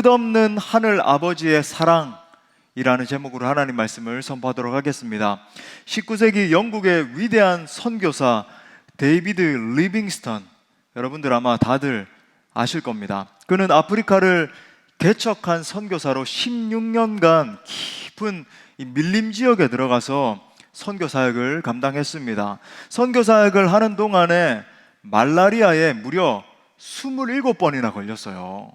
끝없는 하늘 아버지의 사랑이라는 제목으로 하나님 말씀을 선포하도록 하겠습니다. 19세기 영국의 위대한 선교사 데이비드 리빙스턴, 여러분들 아마 다들 아실 겁니다. 그는 아프리카를 개척한 선교사로 16년간 깊은 밀림 지역에 들어가서 선교 사역을 감당했습니다. 선교 사역을 하는 동안에 말라리아에 무려 27번이나 걸렸어요.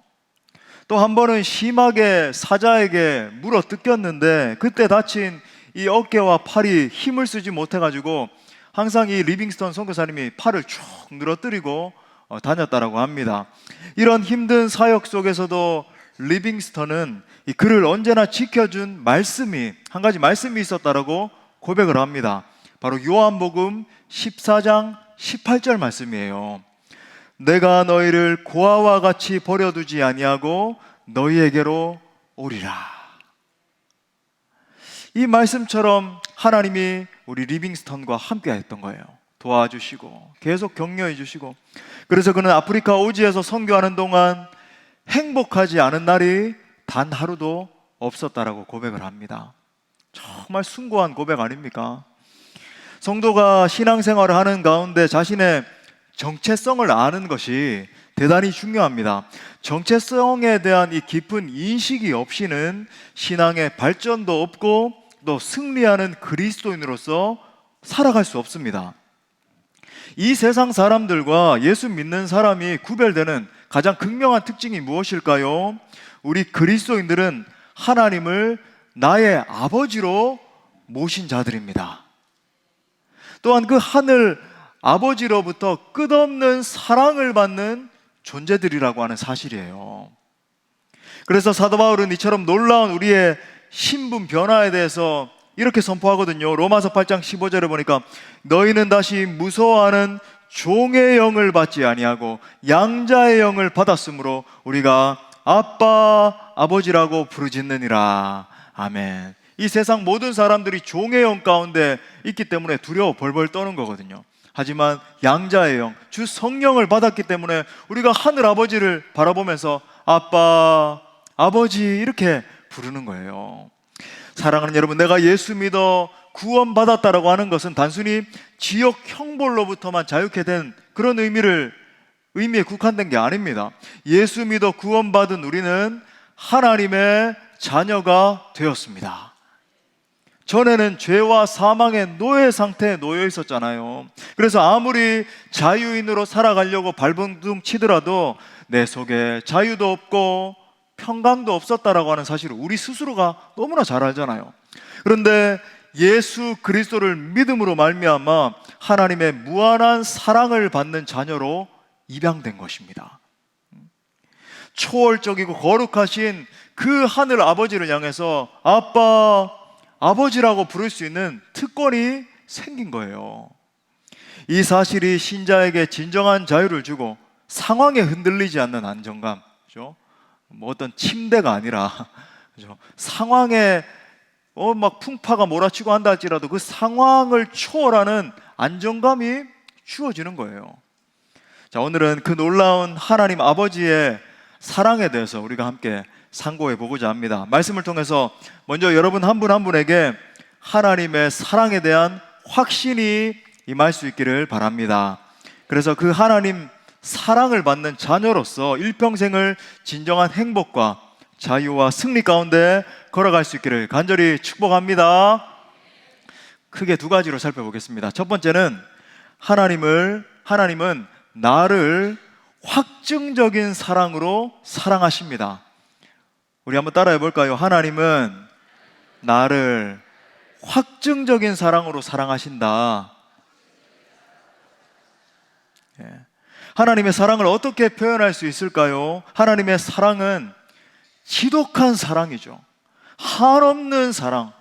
또 한 번은 심하게 사자에게 물어 뜯겼는데 그때 다친 이 어깨와 팔이 힘을 쓰지 못해가지고 항상 이 리빙스턴 선교사님이 팔을 쭉 늘어뜨리고 다녔다라고 합니다. 이런 힘든 사역 속에서도 리빙스턴은 이 그를 언제나 지켜준 말씀이, 한 가지 말씀이 있었다라고 고백을 합니다. 바로 요한복음 14장 18절 말씀이에요. 내가 너희를 고아와 같이 버려두지 아니하고 너희에게로 오리라. 이 말씀처럼 하나님이 우리 리빙스턴과 함께 했던 거예요. 도와주시고 계속 격려해 주시고, 그래서 그는 아프리카 오지에서 선교하는 동안 행복하지 않은 날이 단 하루도 없었다라고 고백을 합니다. 정말 숭고한 고백 아닙니까? 성도가 신앙생활을 하는 가운데 자신의 정체성을 아는 것이 대단히 중요합니다. 정체성에 대한 이 깊은 인식이 없이는 신앙의 발전도 없고 또 승리하는 그리스도인으로서 살아갈 수 없습니다. 이 세상 사람들과 예수 믿는 사람이 구별되는 가장 극명한 특징이 무엇일까요? 우리 그리스도인들은 하나님을 나의 아버지로 모신 자들입니다. 또한 그 하늘 아버지로부터 끝없는 사랑을 받는 존재들이라고 하는 사실이에요. 그래서 사도 바울은 이처럼 놀라운 우리의 신분 변화에 대해서 이렇게 선포하거든요. 로마서 8장 15절에 보니까 너희는 다시 무서워하는 종의 영을 받지 아니하고 양자의 영을 받았으므로 우리가 아빠 아버지라고 부르짖느니라. 아멘. 이 세상 모든 사람들이 종의 영 가운데 있기 때문에 두려워 벌벌 떠는 거거든요. 하지만 양자의 영, 주 성령을 받았기 때문에 우리가 하늘 아버지를 바라보면서 아빠, 아버지 이렇게 부르는 거예요. 사랑하는 여러분, 내가 예수 믿어 구원받았다라고 하는 것은 단순히 지역 형벌로부터만 자유케 된 그런 의미에 국한된 게 아닙니다. 예수 믿어 구원받은 우리는 하나님의 자녀가 되었습니다. 전에는 죄와 사망의 노예 상태에 놓여 있었잖아요. 그래서 아무리 자유인으로 살아가려고 발버둥 치더라도 내 속에 자유도 없고 평강도 없었다라고 하는 사실을 우리 스스로가 너무나 잘 알잖아요. 그런데 예수 그리스도를 믿음으로 말미암아 하나님의 무한한 사랑을 받는 자녀로 입양된 것입니다. 초월적이고 거룩하신 그 하늘 아버지를 향해서 아빠, 아버지라고 부를 수 있는 특권이 생긴 거예요. 이 사실이 신자에게 진정한 자유를 주고 상황에 흔들리지 않는 안정감, 그죠? 뭐 어떤 침대가 아니라, 그죠? 상황에 막 풍파가 몰아치고 한다 할지라도 그 상황을 초월하는 안정감이 주어지는 거예요. 자, 오늘은 그 놀라운 하나님 아버지의 사랑에 대해서 우리가 함께 상고해 보고자 합니다. 말씀을 통해서 먼저 여러분 한 분 한 분에게 하나님의 사랑에 대한 확신이 임할 수 있기를 바랍니다. 그래서 그 하나님 사랑을 받는 자녀로서 일평생을 진정한 행복과 자유와 승리 가운데 걸어갈 수 있기를 간절히 축복합니다. 크게 두 가지로 살펴보겠습니다. 첫 번째는 하나님은 나를 확증적인 사랑으로 사랑하십니다. 우리 한번 따라해 볼까요? 하나님은 나를 확증적인 사랑으로 사랑하신다. 하나님의 사랑을 어떻게 표현할 수 있을까요? 하나님의 사랑은 지독한 사랑이죠. 한없는 사랑,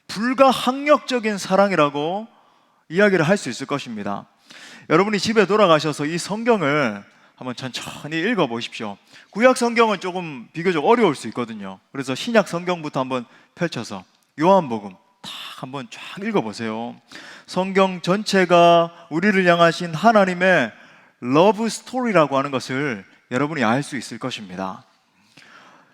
불가항력적인 사랑이라고 이야기를 할 수 있을 것입니다. 여러분이 집에 돌아가셔서 이 성경을 한번 천천히 읽어보십시오. 구약 성경은 조금 비교적 어려울 수 있거든요. 그래서 신약 성경부터 한번 펼쳐서 요한복음 딱 한번 쫙 읽어보세요. 성경 전체가 우리를 향하신 하나님의 러브 스토리라고 하는 것을 여러분이 알 수 있을 것입니다.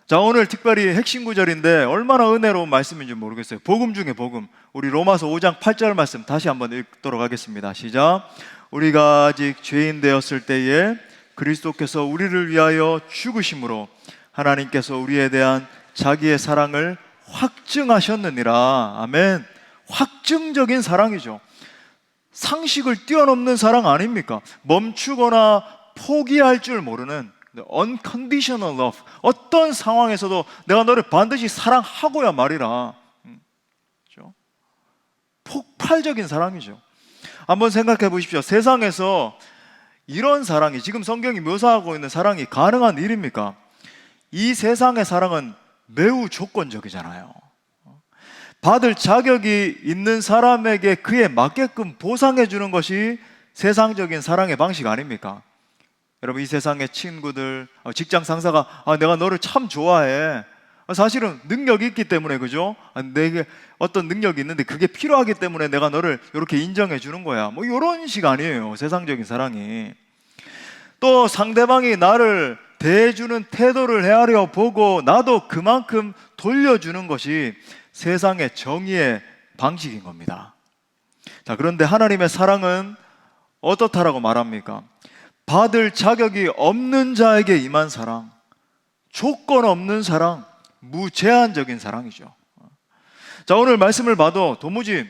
자, 오늘 특별히 핵심 구절인데 얼마나 은혜로운 말씀인지 모르겠어요. 복음 중에 복음. 우리 로마서 5장 8절 말씀 다시 한번 읽도록 하겠습니다. 시작. 우리가 아직 죄인 되었을 때에 그리스도께서 우리를 위하여 죽으심으로 하나님께서 우리에 대한 자기의 사랑을 확증하셨느니라. 아멘. 확증적인 사랑이죠. 상식을 뛰어넘는 사랑 아닙니까? 멈추거나 포기할 줄 모르는 unconditional love. 어떤 상황에서도 내가 너를 반드시 사랑하고야 말이라. 그렇죠? 폭발적인 사랑이죠. 한번 생각해 보십시오. 세상에서 이런 사랑이, 지금 성경이 묘사하고 있는 사랑이 가능한 일입니까? 이 세상의 사랑은 매우 조건적이잖아요. 받을 자격이 있는 사람에게 그에 맞게끔 보상해 주는 것이 세상적인 사랑의 방식 아닙니까? 여러분, 이 세상의 친구들, 직장 상사가 내가 너를 참 좋아해. 사실은 능력이 있기 때문에, 그죠? 내게 어떤 능력이 있는데 그게 필요하기 때문에 내가 너를 이렇게 인정해 주는 거야. 뭐 이런 식 아니에요, 세상적인 사랑이. 또 상대방이 나를 대해주는 태도를 헤아려 보고 나도 그만큼 돌려주는 것이 세상의 정의의 방식인 겁니다. 자, 그런데 하나님의 사랑은 어떻다라고 말합니까? 받을 자격이 없는 자에게 임한 사랑, 조건 없는 사랑, 무제한적인 사랑이죠. 자, 오늘 말씀을 봐도 도무지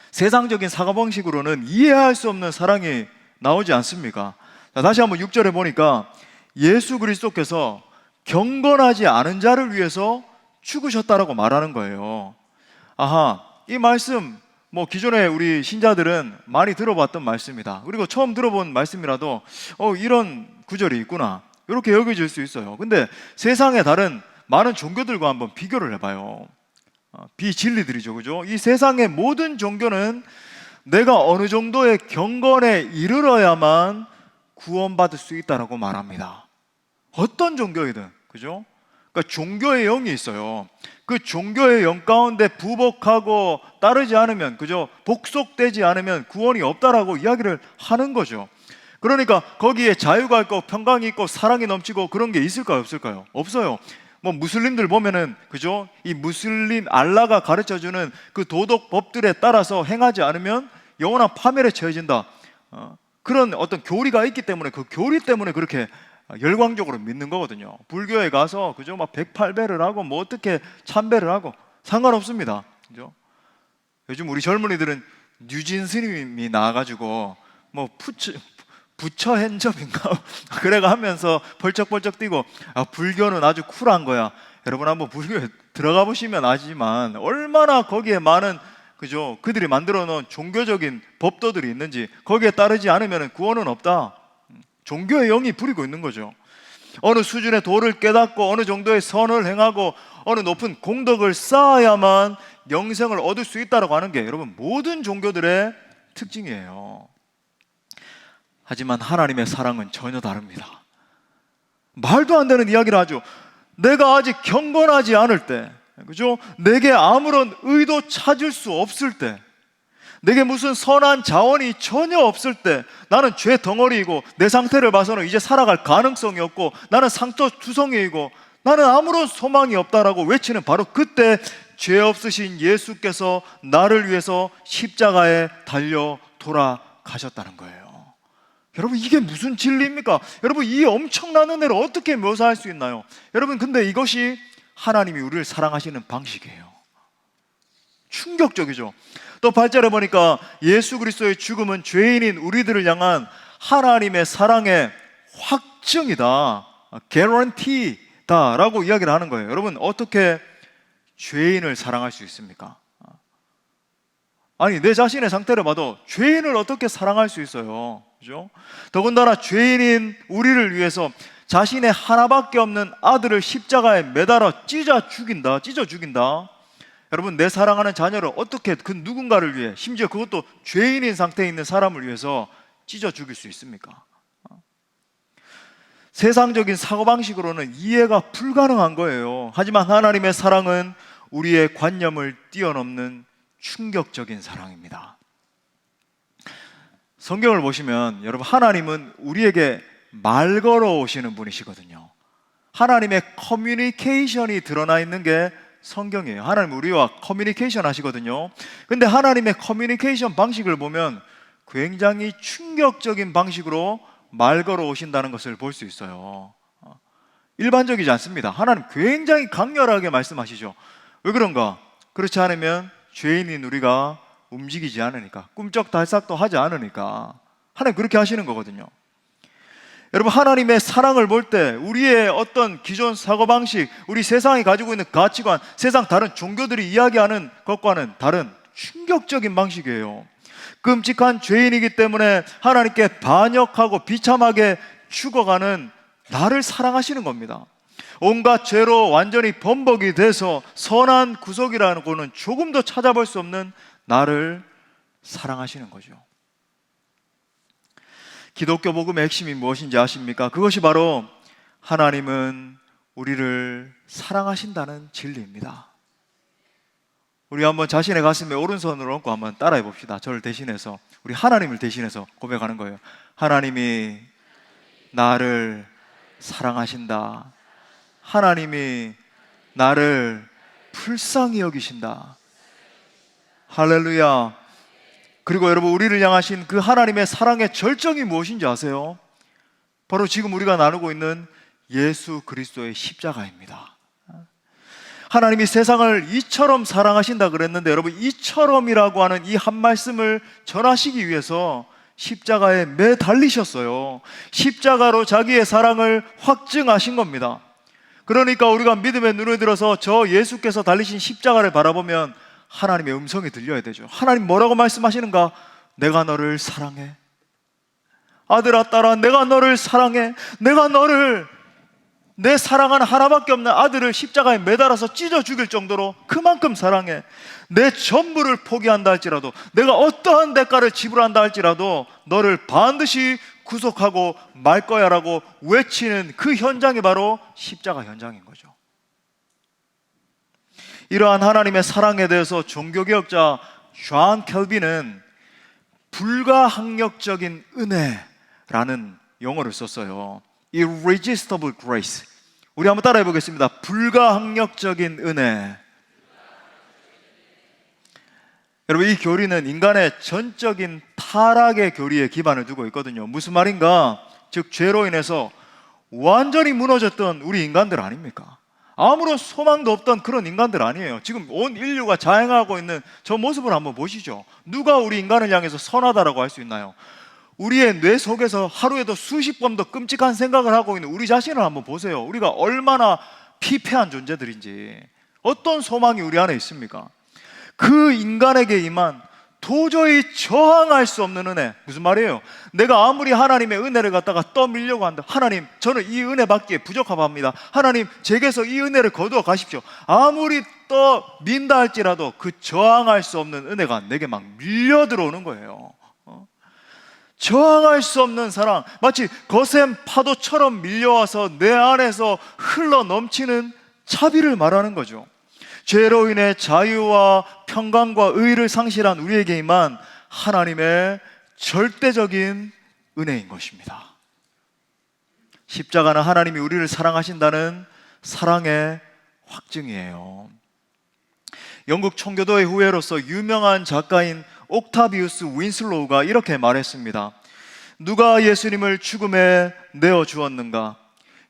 세상적인 사고방식으로는 이해할 수 없는 사랑이 나오지 않습니까? 자, 다시 한번 6절에 보니까 예수 그리스도께서 경건하지 않은 자를 위해서 죽으셨다라고 말하는 거예요. 아하, 이 말씀 기존에 우리 신자들은 많이 들어봤던 말씀이다. 그리고 처음 들어본 말씀이라도 이런 구절이 있구나, 이렇게 여겨질 수 있어요. 근데 세상의 다른 많은 종교들과 한번 비교를 해봐요. 비진리들이죠, 그죠? 이 세상의 모든 종교는 내가 어느 정도의 경건에 이르러야만 구원받을 수 있다라고 말합니다. 어떤 종교이든, 그죠? 그러니까 종교의 영이 있어요. 그 종교의 영 가운데 부복하고 따르지 않으면, 그죠? 복속되지 않으면 구원이 없다라고 이야기를 하는 거죠. 그러니까 거기에 자유가 있고 평강이 있고 사랑이 넘치고 그런 게 있을까요, 없을까요? 없어요. 무슬림들 보면은, 그죠? 이 무슬림 알라가 가르쳐주는 그 도덕 법들에 따라서 행하지 않으면 영원한 파멸에 처해진다. 그런 어떤 교리가 있기 때문에, 그 교리 때문에 그렇게 열광적으로 믿는 거거든요. 불교에 가서, 그죠? 108배를 하고 어떻게 1000배를 하고 상관없습니다. 그죠? 요즘 우리 젊은이들은 뉴진 스님이 나와가지고 부처 핸접인가 그래가 하면서 벌쩍벌쩍 뛰고 불교는 아주 쿨한 거야. 여러분 한번 불교에 들어가 보시면 아시지만 얼마나 거기에 많은, 그죠? 그들이 만들어 놓은 종교적인 법도들이 있는지, 거기에 따르지 않으면 구원은 없다. 종교의 영이 부리고 있는 거죠. 어느 수준의 도를 깨닫고 어느 정도의 선을 행하고 어느 높은 공덕을 쌓아야만 영생을 얻을 수 있다고 하는 게 여러분 모든 종교들의 특징이에요. 하지만 하나님의 사랑은 전혀 다릅니다. 말도 안 되는 이야기를 하죠. 내가 아직 경건하지 않을 때, 그죠? 내게 아무런 의도 찾을 수 없을 때, 내게 무슨 선한 자원이 전혀 없을 때, 나는 죄 덩어리이고 내 상태를 봐서는 이제 살아갈 가능성이 없고 나는 상처투성이이고 나는 아무런 소망이 없다라고 외치는 바로 그때 죄 없으신 예수께서 나를 위해서 십자가에 달려 돌아가셨다는 거예요. 여러분, 이게 무슨 진리입니까? 여러분, 이 엄청난 은혜를 어떻게 묘사할 수 있나요? 여러분, 근데 이것이 하나님이 우리를 사랑하시는 방식이에요. 충격적이죠. 또 8절에 보니까 예수 그리스도의 죽음은 죄인인 우리들을 향한 하나님의 사랑의 확증이다, 개런티다 라고 이야기를 하는 거예요. 여러분, 어떻게 죄인을 사랑할 수 있습니까? 아니, 내 자신의 상태를 봐도 죄인을 어떻게 사랑할 수 있어요? 그죠? 더군다나 죄인인 우리를 위해서 자신의 하나밖에 없는 아들을 십자가에 매달아 찢어 죽인다. 여러분, 내 사랑하는 자녀를 어떻게 그 누군가를 위해, 심지어 그것도 죄인인 상태에 있는 사람을 위해서 찢어 죽일 수 있습니까? 세상적인 사고방식으로는 이해가 불가능한 거예요. 하지만 하나님의 사랑은 우리의 관념을 뛰어넘는 충격적인 사랑입니다. 성경을 보시면 여러분, 하나님은 우리에게 말 걸어 오시는 분이시거든요. 하나님의 커뮤니케이션이 드러나 있는 게 성경이에요. 하나님 우리와 커뮤니케이션 하시거든요. 근데 하나님의 커뮤니케이션 방식을 보면 굉장히 충격적인 방식으로 말 걸어 오신다는 것을 볼 수 있어요. 일반적이지 않습니다. 하나님 굉장히 강렬하게 말씀하시죠. 왜 그런가? 그렇지 않으면 죄인인 우리가 움직이지 않으니까, 꿈쩍달싹도 하지 않으니까 하나님 그렇게 하시는 거거든요. 여러분, 하나님의 사랑을 볼 때 우리의 어떤 기존 사고방식, 우리 세상이 가지고 있는 가치관, 세상 다른 종교들이 이야기하는 것과는 다른 충격적인 방식이에요. 끔찍한 죄인이기 때문에 하나님께 반역하고 비참하게 죽어가는 나를 사랑하시는 겁니다. 온갖 죄로 완전히 범벅이 돼서 선한 구속이라고는 조금도 찾아볼 수 없는 나를 사랑하시는 거죠. 기독교 복음의 핵심이 무엇인지 아십니까? 그것이 바로 하나님은 우리를 사랑하신다는 진리입니다. 우리 한번 자신의 가슴에 오른손을 얹고 한번 따라해 봅시다. 저를 대신해서, 우리 하나님을 대신해서 고백하는 거예요. 하나님이 나를 사랑하신다. 하나님이 나를 불쌍히 여기신다. 할렐루야. 그리고 여러분, 우리를 향하신 그 하나님의 사랑의 절정이 무엇인지 아세요? 바로 지금 우리가 나누고 있는 예수 그리스도의 십자가입니다. 하나님이 세상을 이처럼 사랑하신다 그랬는데, 여러분, 이처럼이라고 하는 이 한 말씀을 전하시기 위해서 십자가에 매달리셨어요. 십자가로 자기의 사랑을 확증하신 겁니다. 그러니까 우리가 믿음의 눈을 들어서 저 예수께서 달리신 십자가를 바라보면 하나님의 음성이 들려야 되죠. 하나님 뭐라고 말씀하시는가? 내가 너를 사랑해. 아들아, 딸아, 내가 너를 사랑해. 내가 너를, 내 사랑하는 하나밖에 없는 아들을 십자가에 매달아서 찢어 죽일 정도로 그만큼 사랑해. 내 전부를 포기한다 할지라도, 내가 어떠한 대가를 지불한다 할지라도 너를 반드시 구속하고 말 거야 라고 외치는 그 현장이 바로 십자가 현장인 거죠. 이러한 하나님의 사랑에 대해서 종교개혁자 존 켈빈은 불가항력적인 은혜라는 용어를 썼어요. Irresistible grace. 우리 한번 따라해 보겠습니다. 불가항력적인 은혜. 여러분, 이 교리는 인간의 전적인 타락의 교리에 기반을 두고 있거든요. 무슨 말인가? 즉, 죄로 인해서 완전히 무너졌던 우리 인간들 아닙니까? 아무런 소망도 없던 그런 인간들 아니에요. 지금 온 인류가 자행하고 있는 저 모습을 한번 보시죠. 누가 우리 인간을 향해서 선하다라고 할 수 있나요? 우리의 뇌 속에서 하루에도 수십 번 더 끔찍한 생각을 하고 있는 우리 자신을 한번 보세요. 우리가 얼마나 피폐한 존재들인지, 어떤 소망이 우리 안에 있습니까? 그 인간에게 임한 도저히 저항할 수 없는 은혜. 무슨 말이에요? 내가 아무리 하나님의 은혜를 갖다가 떠밀려고 한다. 하나님, 저는 이 은혜 받기에 부족합니다. 하나님, 제게서 이 은혜를 거두어 가십시오. 아무리 떠민다 할지라도 그 저항할 수 없는 은혜가 내게 막 밀려 들어오는 거예요. 저항할 수 없는 사랑, 마치 거센 파도처럼 밀려와서 내 안에서 흘러 넘치는 자비를 말하는 거죠. 죄로 인해 자유와 평강과 의의를 상실한 우리에게 임한 하나님의 절대적인 은혜인 것입니다. 십자가는 하나님이 우리를 사랑하신다는 사랑의 확증이에요. 영국 청교도의 후예로서 유명한 작가인 옥타비우스 윈슬로우가 이렇게 말했습니다. 누가 예수님을 죽음에 내어주었는가?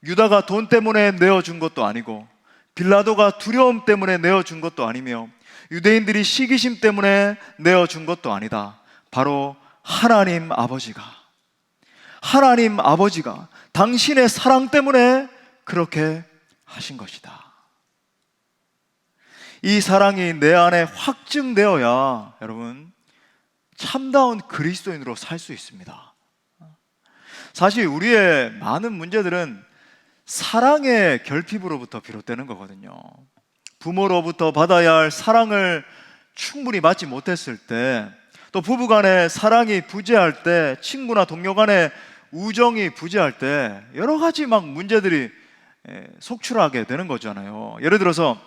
유다가 돈 때문에 내어준 것도 아니고, 빌라도가 두려움 때문에 내어준 것도 아니며, 유대인들이 시기심 때문에 내어준 것도 아니다. 바로 하나님 아버지가 당신의 사랑 때문에 그렇게 하신 것이다. 이 사랑이 내 안에 확증되어야 여러분 참다운 그리스도인으로 살 수 있습니다. 사실 우리의 많은 문제들은 사랑의 결핍으로부터 비롯되는 거거든요. 부모로부터 받아야 할 사랑을 충분히 받지 못했을 때, 또 부부간의 사랑이 부재할 때, 친구나 동료 간의 우정이 부재할 때 여러 가지 막 문제들이 속출하게 되는 거잖아요. 예를 들어서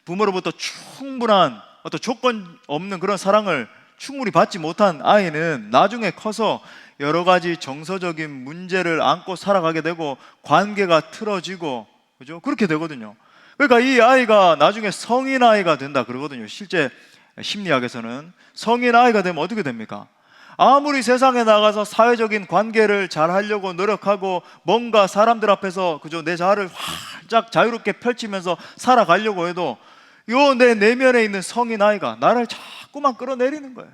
부모로부터 충분한 어떤 조건 없는 그런 사랑을 충분히 받지 못한 아이는 나중에 커서 여러 가지 정서적인 문제를 안고 살아가게 되고 관계가 틀어지고, 그죠? 그렇게 되거든요. 그러니까 이 아이가 나중에 성인 아이가 된다 그러거든요. 실제 심리학에서는 성인 아이가 되면 어떻게 됩니까? 아무리 세상에 나가서 사회적인 관계를 잘 하려고 노력하고 뭔가 사람들 앞에서, 그죠, 내 자아를 활짝 자유롭게 펼치면서 살아가려고 해도 요 내 내면에 있는 성인 아이가 나를 자꾸만 끌어내리는 거예요.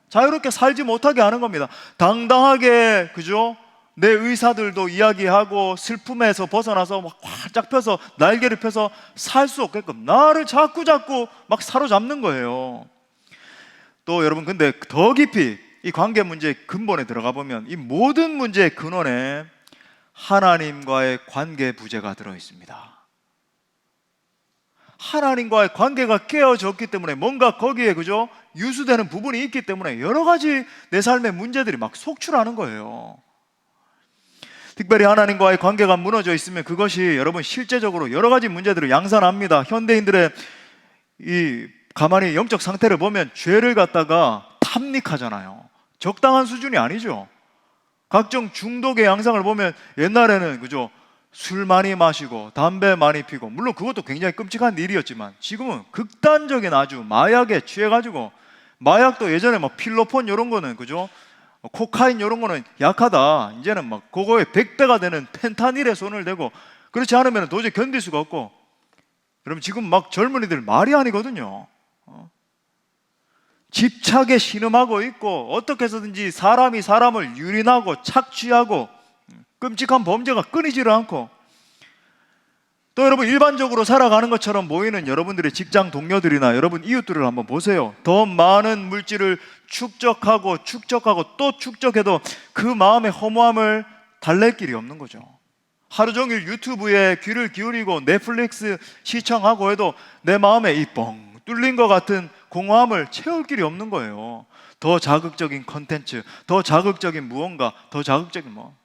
자유롭게 살지 못하게 하는 겁니다. 당당하게, 그죠, 내 의사들도 이야기하고 슬픔에서 벗어나서 막 활짝 펴서 날개를 펴서 살 수 없게끔 나를 자꾸 막 사로잡는 거예요. 또 여러분, 근데 더 깊이 이 관계 문제의 근본에 들어가 보면 이 모든 문제의 근원에 하나님과의 관계 부재가 들어 있습니다. 하나님과의 관계가 깨어졌기 때문에 뭔가 거기에, 그죠, 유수되는 부분이 있기 때문에 여러 가지 내 삶의 문제들이 막 속출하는 거예요. 특별히 하나님과의 관계가 무너져 있으면 그것이 여러분 실제적으로 여러 가지 문제들을 양산합니다. 현대인들의 이 가만히 영적 상태를 보면 죄를 갖다가 탐닉하잖아요. 적당한 수준이 아니죠. 각종 중독의 양상을 보면 옛날에는, 그죠, 술 많이 마시고 담배 많이 피고, 물론 그것도 굉장히 끔찍한 일이었지만 지금은 극단적인 아주 마약에 취해가지고, 마약도 예전에 막 필로폰 이런 거는, 그죠, 코카인 이런 거는 약하다, 이제는 막 그거에 100배가 되는 펜타닐에 손을 대고, 그렇지 않으면 도저히 견딜 수가 없고. 여러분, 지금 막 젊은이들 말이 아니거든요. 집착에 신음하고 있고, 어떻게 해서든지 사람이 사람을 유린하고 착취하고, 끔찍한 범죄가 끊이지를 않고, 또 여러분 일반적으로 살아가는 것처럼 보이는 여러분들의 직장 동료들이나 여러분 이웃들을 한번 보세요. 더 많은 물질을 축적하고 또 축적해도 그 마음의 허무함을 달랠 길이 없는 거죠. 하루 종일 유튜브에 귀를 기울이고 넷플릭스 시청하고 해도 내 마음에 이 뻥 뚫린 것 같은 공허함을 채울 길이 없는 거예요. 더 자극적인 컨텐츠, 더 자극적인 무언가, 더 자극적인 뭐.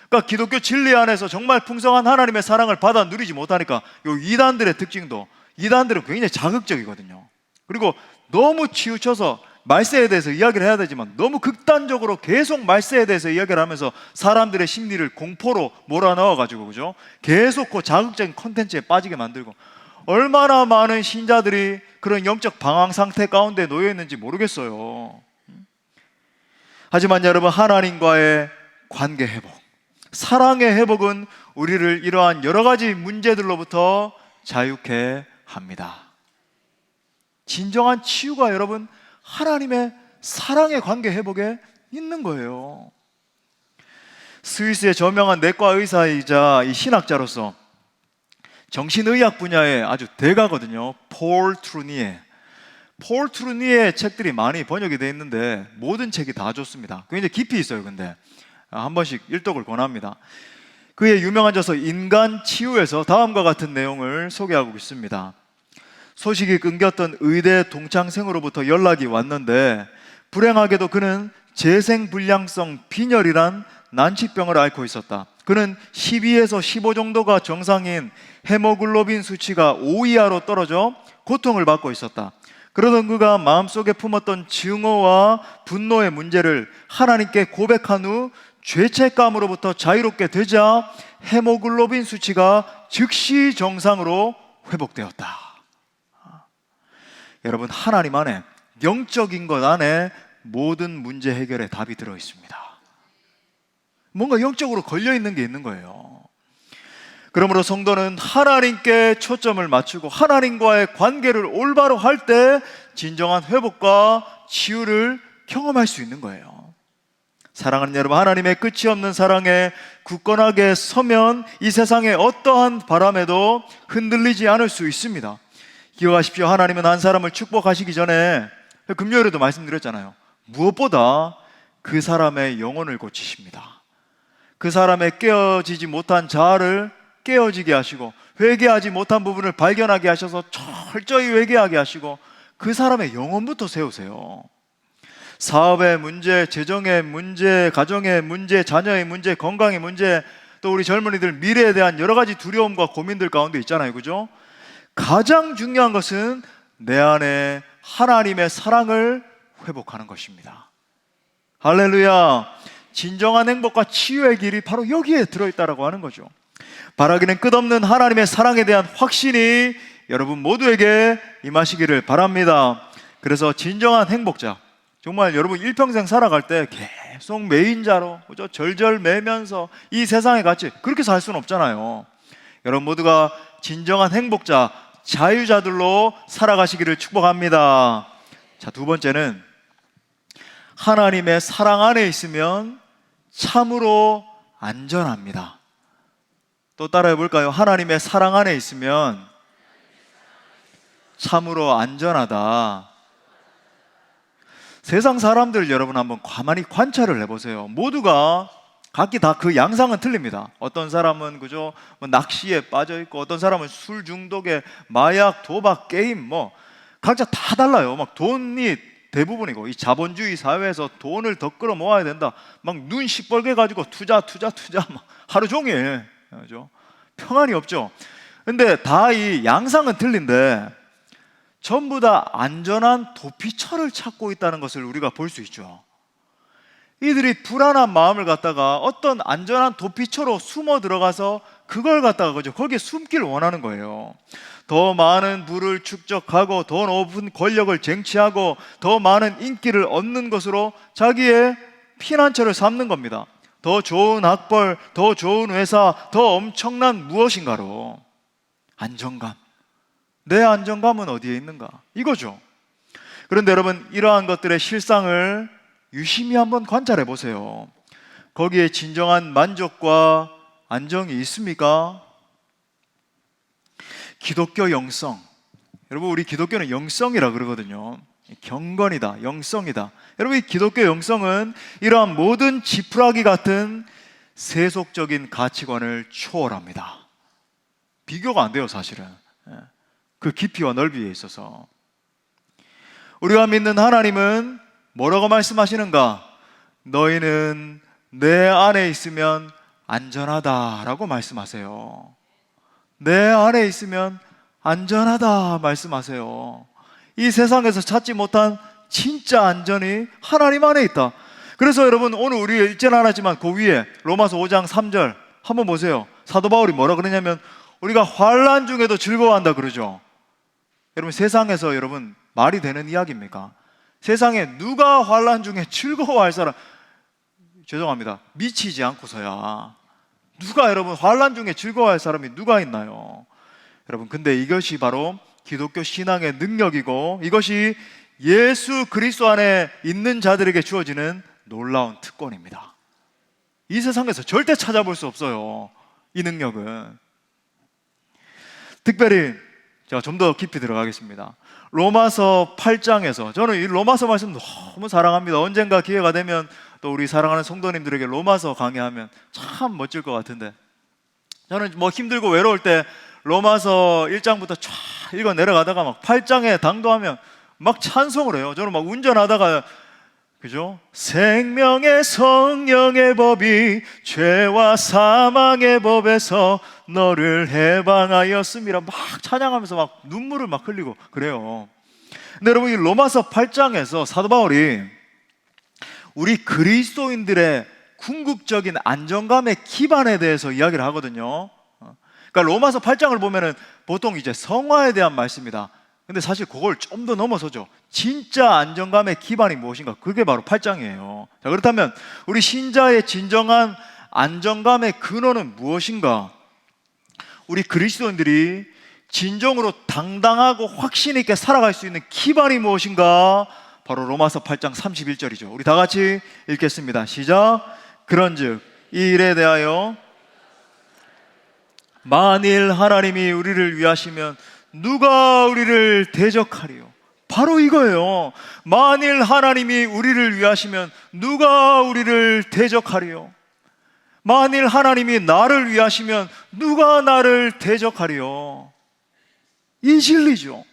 그러니까 기독교 진리 안에서 정말 풍성한 하나님의 사랑을 받아 누리지 못하니까 요 이단들의 특징도, 이단들은 굉장히 자극적이거든요. 그리고 너무 치우쳐서 말세에 대해서 이야기를 해야 되지만 너무 극단적으로 계속 말세에 대해서 이야기를 하면서 사람들의 심리를 공포로 몰아넣어가지고, 그죠, 계속 그 자극적인 콘텐츠에 빠지게 만들고, 얼마나 많은 신자들이 그런 영적 방황 상태 가운데 놓여 있는지 모르겠어요. 하지만 여러분, 하나님과의 관계 회복, 사랑의 회복은 우리를 이러한 여러 가지 문제들로부터 자유케 합니다. 진정한 치유가 여러분 하나님의 사랑의 관계 회복에 있는 거예요. 스위스의 저명한 내과 의사이자 이 신학자로서 정신의학 분야의 아주 대가거든요. 폴 트루니의 책들이 많이 번역이 되어 있는데 모든 책이 다 좋습니다. 굉장히 깊이 있어요. 근데 한 번씩 일독을 권합니다. 그의 유명한 저서 인간 치유에서 다음과 같은 내용을 소개하고 있습니다. 소식이 끊겼던 의대 동창생으로부터 연락이 왔는데 불행하게도 그는 재생불량성 빈혈이란 난치병을 앓고 있었다. 그는 12에서 15 정도가 정상인 헤모글로빈 수치가 5 이하로 떨어져 고통을 받고 있었다. 그러던 그가 마음속에 품었던 증오와 분노의 문제를 하나님께 고백한 후 죄책감으로부터 자유롭게 되자 헤모글로빈 수치가 즉시 정상으로 회복되었다. 여러분, 하나님 안에, 영적인 것 안에 모든 문제 해결의 답이 들어 있습니다. 뭔가 영적으로 걸려 있는 게 있는 거예요. 그러므로 성도는 하나님께 초점을 맞추고 하나님과의 관계를 올바로 할 때 진정한 회복과 치유를 경험할 수 있는 거예요. 사랑하는 여러분, 하나님의 끝이 없는 사랑에 굳건하게 서면 이 세상의 어떠한 바람에도 흔들리지 않을 수 있습니다. 기억하십시오. 하나님은 한 사람을 축복하시기 전에, 금요일에도 말씀드렸잖아요, 무엇보다 그 사람의 영혼을 고치십니다. 그 사람의 깨어지지 못한 자아를 깨어지게 하시고, 회개하지 못한 부분을 발견하게 하셔서 철저히 회개하게 하시고, 그 사람의 영혼부터 세우세요. 사업의 문제, 재정의 문제, 가정의 문제, 자녀의 문제, 건강의 문제, 또 우리 젊은이들 미래에 대한 여러 가지 두려움과 고민들 가운데 있잖아요. 그죠? 가장 중요한 것은 내 안에 하나님의 사랑을 회복하는 것입니다. 할렐루야. 진정한 행복과 치유의 길이 바로 여기에 들어있다라고 하는 거죠. 바라기는 끝없는 하나님의 사랑에 대한 확신이 여러분 모두에게 임하시기를 바랍니다. 그래서 진정한 행복자, 정말 여러분 일평생 살아갈 때 계속 매인자로 그죠? 절절매면서 이 세상에 같이 그렇게 살 수는 없잖아요. 여러분 모두가 진정한 행복자, 자유자들로 살아가시기를 축복합니다. 자, 두 번째는 하나님의 사랑 안에 있으면 참으로 안전합니다. 또 따라해 볼까요? 하나님의 사랑 안에 있으면 참으로 안전하다. 세상 사람들 여러분 한번 가만히 관찰을 해보세요. 모두가 각기 다 그 양상은 틀립니다. 어떤 사람은 그죠? 뭐 낚시에 빠져 있고, 어떤 사람은 술 중독에 마약, 도박, 게임 각자 다 달라요. 막 돈이 대부분이고, 이 자본주의 사회에서 돈을 더 끌어 모아야 된다. 막 눈 시뻘게 가지고 투자 막 하루 종일 그죠? 평안이 없죠. 근데 다 이 양상은 틀린데 전부 다 안전한 도피처를 찾고 있다는 것을 우리가 볼 수 있죠. 이들이 불안한 마음을 갖다가 어떤 안전한 도피처로 숨어 들어가서 그걸 갖다가 그죠? 거기에 숨기를 원하는 거예요. 더 많은 부를 축적하고 더 높은 권력을 쟁취하고 더 많은 인기를 얻는 것으로 자기의 피난처를 삼는 겁니다. 더 좋은 학벌, 더 좋은 회사, 더 엄청난 무엇인가로 안정감. 내 안정감은 어디에 있는가? 이거죠. 그런데 여러분, 이러한 것들의 실상을 유심히 한번 관찰해 보세요. 거기에 진정한 만족과 안정이 있습니까? 기독교 영성. 여러분, 우리 기독교는 영성이라 그러거든요. 경건이다, 영성이다. 여러분, 이 기독교 영성은 이러한 모든 지푸라기 같은 세속적인 가치관을 초월합니다. 비교가 안 돼요, 사실은. 그 깊이와 넓이에 있어서. 우리가 믿는 하나님은 뭐라고 말씀하시는가? 너희는 내 안에 있으면 안전하다라고 말씀하세요. 내 안에 있으면 안전하다 말씀하세요. 이 세상에서 찾지 못한 진짜 안전이 하나님 안에 있다. 그래서 여러분, 오늘 우리 읽지는 않았지만 그 위에 로마서 5장 3절 한번 보세요. 사도 바울이 뭐라 그러냐면 우리가 환난 중에도 즐거워한다 그러죠. 여러분, 세상에서 여러분 말이 되는 이야기입니까? 세상에 누가 환난 중에 즐거워할 사람, 죄송합니다, 미치지 않고서야 누가 여러분 환난 중에 즐거워할 사람이 누가 있나요? 여러분, 근데 이것이 바로 기독교 신앙의 능력이고 이것이 예수 그리스도 안에 있는 자들에게 주어지는 놀라운 특권입니다. 이 세상에서 절대 찾아볼 수 없어요. 이 능력은. 특별히 제가 좀 더 깊이 들어가겠습니다. 로마서 8장에서 저는 이 로마서 말씀 너무 사랑합니다. 언젠가 기회가 되면 또 우리 사랑하는 성도님들에게 로마서 강의하면 참 멋질 것 같은데, 저는 뭐 힘들고 외로울 때 로마서 1장부터 쫙 읽어 내려가다가 막 8장에 당도하면 막 찬송을 해요. 저는 막 운전하다가 그죠? 생명의 성령의 법이 죄와 사망의 법에서 너를 해방하였음이라 막 찬양하면서 막 눈물을 막 흘리고 그래요. 근데 여러분, 이 로마서 8장에서 사도 바울이 우리 그리스도인들의 궁극적인 안정감의 기반에 대해서 이야기를 하거든요. 그러니까 로마서 8장을 보면은 보통 이제 성화에 대한 말씀이다. 근데 사실 그걸 좀 더 넘어서죠. 진짜 안정감의 기반이 무엇인가? 그게 바로 8장이에요. 자, 그렇다면 우리 신자의 진정한 안정감의 근원은 무엇인가? 우리 그리스도인들이 진정으로 당당하고 확신 있게 살아갈 수 있는 기반이 무엇인가? 바로 로마서 8장 31절이죠. 우리 다 같이 읽겠습니다. 시작. 그런즉 이 일에 대하여 만일 하나님이 우리를 위하시면 누가 우리를 대적하리요? 바로 이거예요. 만일 하나님이 우리를 위하시면 누가 우리를 대적하리요? 만일 하나님이 나를 위하시면 누가 나를 대적하리요? 이 진리죠.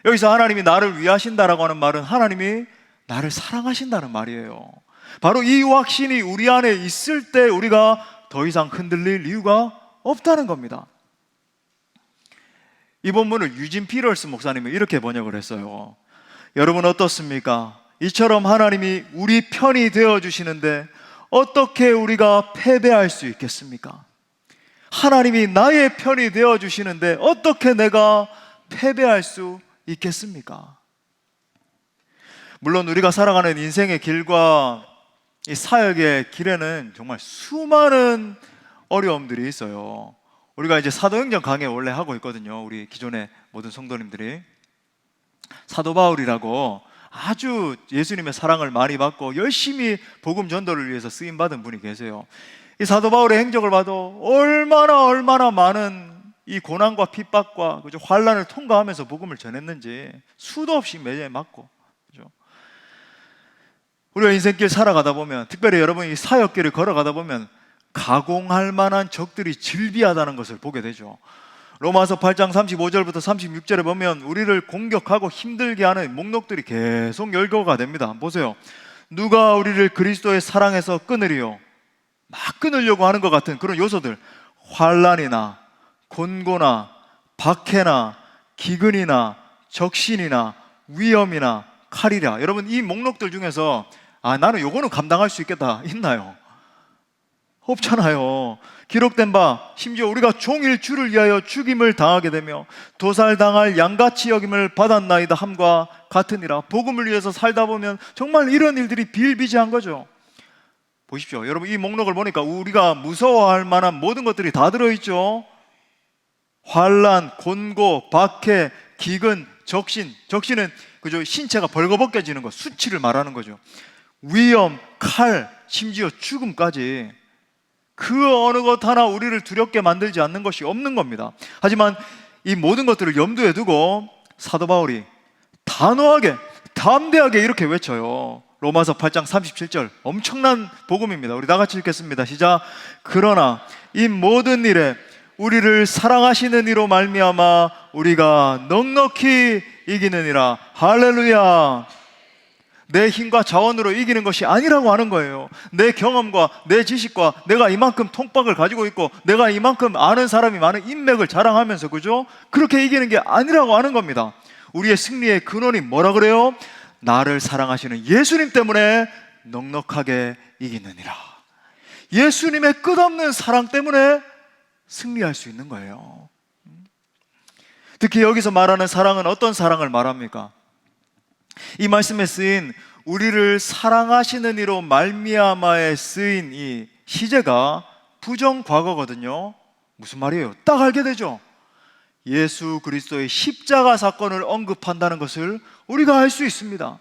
여기서 하나님이 나를 위하신다라고 하는 말은 하나님이 나를 사랑하신다는 말이에요. 바로 이 확신이 우리 안에 있을 때 우리가 더 이상 흔들릴 이유가 없다는 겁니다. 이 본문을 유진 피러스 목사님이 이렇게 번역을 했어요. 여러분 어떻습니까? 이처럼 하나님이 우리 편이 되어 주시는데 어떻게 우리가 패배할 수 있겠습니까? 하나님이 나의 편이 되어 주시는데 어떻게 내가 패배할 수 있겠습니까? 물론 우리가 살아가는 인생의 길과 이 사역의 길에는 정말 수많은 어려움들이 있어요. 우리가 이제 사도행전 강의 원래 하고 있거든요. 우리 기존의 모든 성도님들이 사도 바울이라고 아주 예수님의 사랑을 많이 받고 열심히 복음 전도를 위해서 쓰임 받은 분이 계세요. 이 사도 바울의 행적을 봐도 얼마나 많은 이 고난과 핍박과 환난을 통과하면서 복음을 전했는지 수도 없이 매에 맞고, 그죠? 우리가 인생길 살아가다 보면, 특별히 여러분이 사역길을 걸어가다 보면 가공할 만한 적들이 질비하다는 것을 보게 되죠. 로마서 8장 35절부터 36절에 보면 우리를 공격하고 힘들게 하는 목록들이 계속 열거가 됩니다. 보세요. 누가 우리를 그리스도의 사랑에서 끊으리요? 막 끊으려고 하는 것 같은 그런 요소들, 환난이나 곤고나 박해나 기근이나 적신이나 위험이나 칼이라. 여러분, 이 목록들 중에서 나는 요거는 감당할 수 있겠다 있나요? 없잖아요. 기록된 바 심지어 우리가 종일 주를 위하여 죽임을 당하게 되며 도살당할 양같이 여김을 받았나이다 함과 같으니라. 복음을 위해서 살다 보면 정말 이런 일들이 비일비재한 거죠. 보십시오. 여러분, 이 목록을 보니까 우리가 무서워할 만한 모든 것들이 다 들어있죠. 환난, 곤고, 박해, 기근, 적신. 적신은 그죠, 신체가 벌거벗겨지는 것, 수치를 말하는 거죠. 위험, 칼, 심지어 죽음까지 그 어느 것 하나 우리를 두렵게 만들지 않는 것이 없는 겁니다. 하지만 이 모든 것들을 염두에 두고 사도 바울이 단호하게, 담대하게 이렇게 외쳐요. 로마서 8장 37절, 엄청난 복음입니다. 우리 다 같이 읽겠습니다. 시작. 그러나 이 모든 일에 우리를 사랑하시는 이로 말미암아 우리가 넉넉히 이기느니라. 할렐루야. 내 힘과 자원으로 이기는 것이 아니라고 하는 거예요. 내 경험과 내 지식과 내가 이만큼 통박을 가지고 있고 내가 이만큼 아는 사람이 많은 인맥을 자랑하면서, 그죠? 그렇게 이기는 게 아니라고 하는 겁니다. 우리의 승리의 근원이 뭐라 그래요? 나를 사랑하시는 예수님 때문에 넉넉하게 이기느니라. 예수님의 끝없는 사랑 때문에 승리할 수 있는 거예요. 특히 여기서 말하는 사랑은 어떤 사랑을 말합니까? 이 말씀에 쓰인 우리를 사랑하시는 이로 말미암아에 쓰인 이 시제가 부정과거거든요. 무슨 말이에요? 딱 알게 되죠. 예수 그리스도의 십자가 사건을 언급한다는 것을 우리가 알 수 있습니다.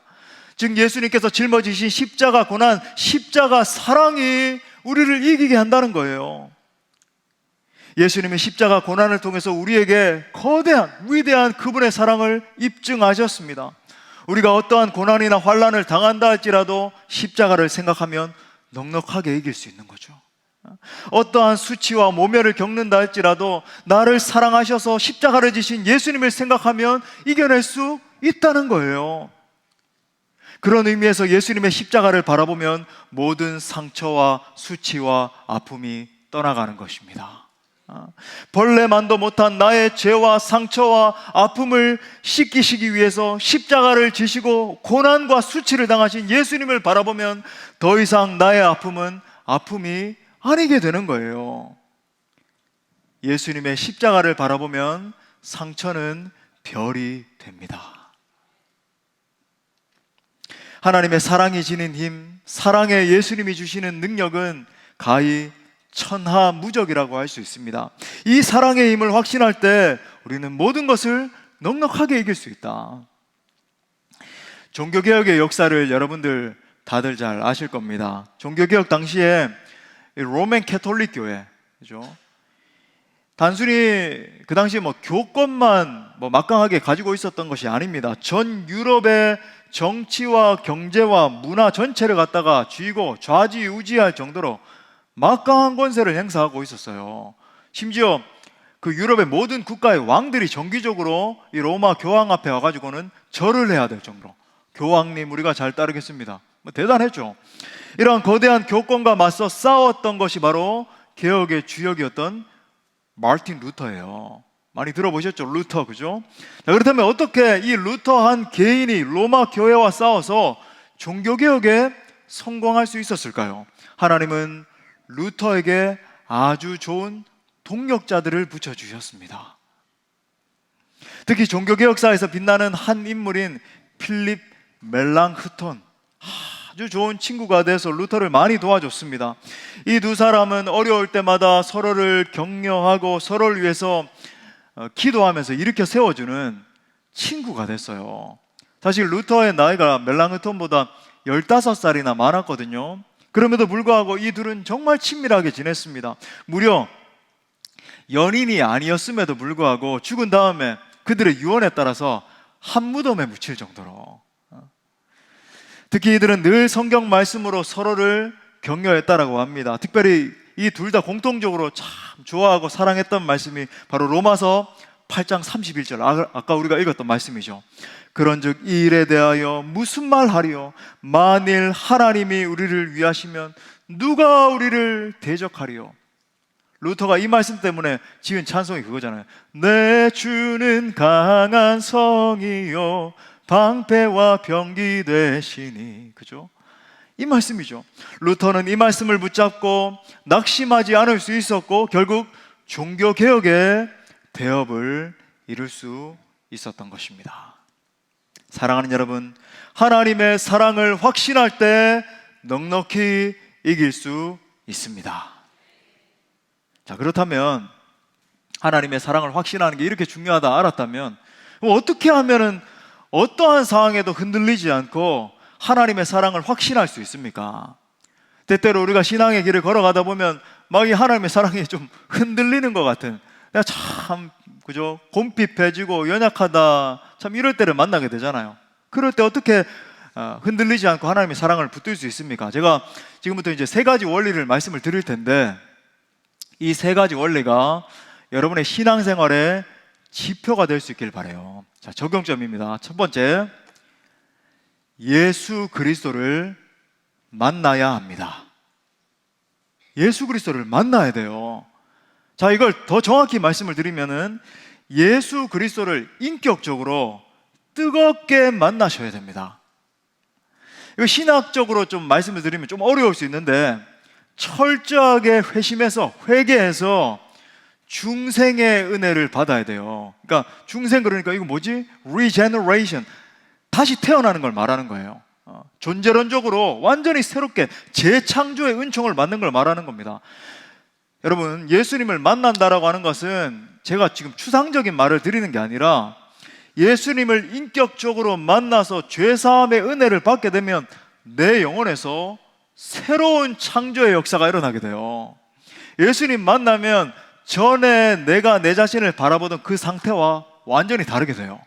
즉 예수님께서 짊어지신 십자가 고난, 십자가 사랑이 우리를 이기게 한다는 거예요. 예수님의 십자가 고난을 통해서 우리에게 거대한 위대한 그분의 사랑을 입증하셨습니다. 우리가 어떠한 고난이나 환난을 당한다 할지라도 십자가를 생각하면 넉넉하게 이길 수 있는 거죠. 어떠한 수치와 모멸을 겪는다 할지라도 나를 사랑하셔서 십자가를 지신 예수님을 생각하면 이겨낼 수 있다는 거예요. 그런 의미에서 예수님의 십자가를 바라보면 모든 상처와 수치와 아픔이 떠나가는 것입니다. 벌레만도 못한 나의 죄와 상처와 아픔을 씻기시기 위해서 십자가를 지시고 고난과 수치를 당하신 예수님을 바라보면 더 이상 나의 아픔은 아픔이 아니게 되는 거예요. 예수님의 십자가를 바라보면 상처는 별이 됩니다. 하나님의 사랑이 지닌 힘, 사랑의 예수님이 주시는 능력은 가히 천하무적이라고 할 수 있습니다. 이 사랑의 힘을 확신할 때 우리는 모든 것을 넉넉하게 이길 수 있다. 종교개혁의 역사를 여러분들 다들 잘 아실 겁니다. 종교개혁 당시에 로맨 캐톨릭 교회, 그죠? 단순히 그 당시에 교권만 막강하게 가지고 있었던 것이 아닙니다. 전 유럽의 정치와 경제와 문화 전체를 갖다가 쥐고 좌지우지할 정도로 막강한 권세를 행사하고 있었어요. 심지어 그 유럽의 모든 국가의 왕들이 정기적으로 이 로마 교황 앞에 와가지고는 절을 해야 될 정도로, 교황님 우리가 잘 따르겠습니다, 대단했죠. 이러한 거대한 교권과 맞서 싸웠던 것이 바로 개혁의 주역이었던 마르틴 루터예요. 많이 들어보셨죠? 루터, 그죠? 자, 그렇다면 어떻게 이 루터 한 개인이 로마 교회와 싸워서 종교개혁에 성공할 수 있었을까요? 하나님은 루터에게 아주 좋은 동력자들을 붙여주셨습니다. 특히 종교개혁사에서 빛나는 한 인물인 필립 멜랑흐톤, 아주 좋은 친구가 돼서 루터를 많이 도와줬습니다. 이 두 사람은 어려울 때마다 서로를 격려하고 서로를 위해서 기도하면서 일으켜 세워주는 친구가 됐어요. 사실 루터의 나이가 멜랑흐톤보다 15살이나 많았거든요. 그럼에도 불구하고 이 둘은 정말 친밀하게 지냈습니다. 무려 연인이 아니었음에도 불구하고 죽은 다음에 그들의 유언에 따라서 한 무덤에 묻힐 정도로, 특히 이들은 늘 성경 말씀으로 서로를 격려했다라고 합니다. 특별히 이 둘 다 공통적으로 참 좋아하고 사랑했던 말씀이 바로 로마서 8장 31절, 아까 우리가 읽었던 말씀이죠. 그런즉 이 일에 대하여 무슨 말하리요? 만일 하나님이 우리를 위하시면 누가 우리를 대적하리요? 루터가 이 말씀 때문에 지은 찬송이 그거잖아요. 내 주는 강한 성이요 방패와 병기 되시니. 그죠? 이 말씀이죠. 루터는 이 말씀을 붙잡고 낙심하지 않을 수 있었고 결국 종교개혁의 대업을 이룰 수 있었던 것입니다. 사랑하는 여러분, 하나님의 사랑을 확신할 때 넉넉히 이길 수 있습니다. 자, 그렇다면 하나님의 사랑을 확신하는 게 이렇게 중요하다 알았다면 어떻게 하면은 어떠한 상황에도 흔들리지 않고 하나님의 사랑을 확신할 수 있습니까? 때때로 우리가 신앙의 길을 걸어가다 보면 막 이 하나님의 사랑이 좀 흔들리는 것 같은, 내가 참 그죠? 곰핍해지고 연약하다, 참 이럴 때를 만나게 되잖아요. 그럴 때 어떻게 흔들리지 않고 하나님의 사랑을 붙들 수 있습니까? 제가 지금부터 이제 3가지 원리를 말씀을 드릴 텐데 이 3가지 원리가 여러분의 신앙생활의 지표가 될 수 있길 바라요. 자, 적용점입니다. 첫 번째, 예수 그리스도를 만나야 합니다. 예수 그리스도를 만나야 돼요. 자, 이걸 더 정확히 말씀을 드리면은 예수 그리스도를 인격적으로 뜨겁게 만나셔야 됩니다. 이거 신학적으로 좀 말씀을 드리면 좀 어려울 수 있는데 철저하게 회심해서 회개해서 중생의 은혜를 받아야 돼요. 그러니까 중생, 그러니까 이거 뭐지? regeneration, 다시 태어나는 걸 말하는 거예요. 존재론적으로 완전히 새롭게 재창조의 은총을 받는 걸 말하는 겁니다. 여러분, 예수님을 만난다라고 하는 것은 제가 지금 추상적인 말을 드리는 게 아니라 예수님을 인격적으로 만나서 죄사함의 은혜를 받게 되면 내 영혼에서 새로운 창조의 역사가 일어나게 돼요. 예수님 만나면 전에 내가 내 자신을 바라보던 그 상태와 완전히 다르게 돼요.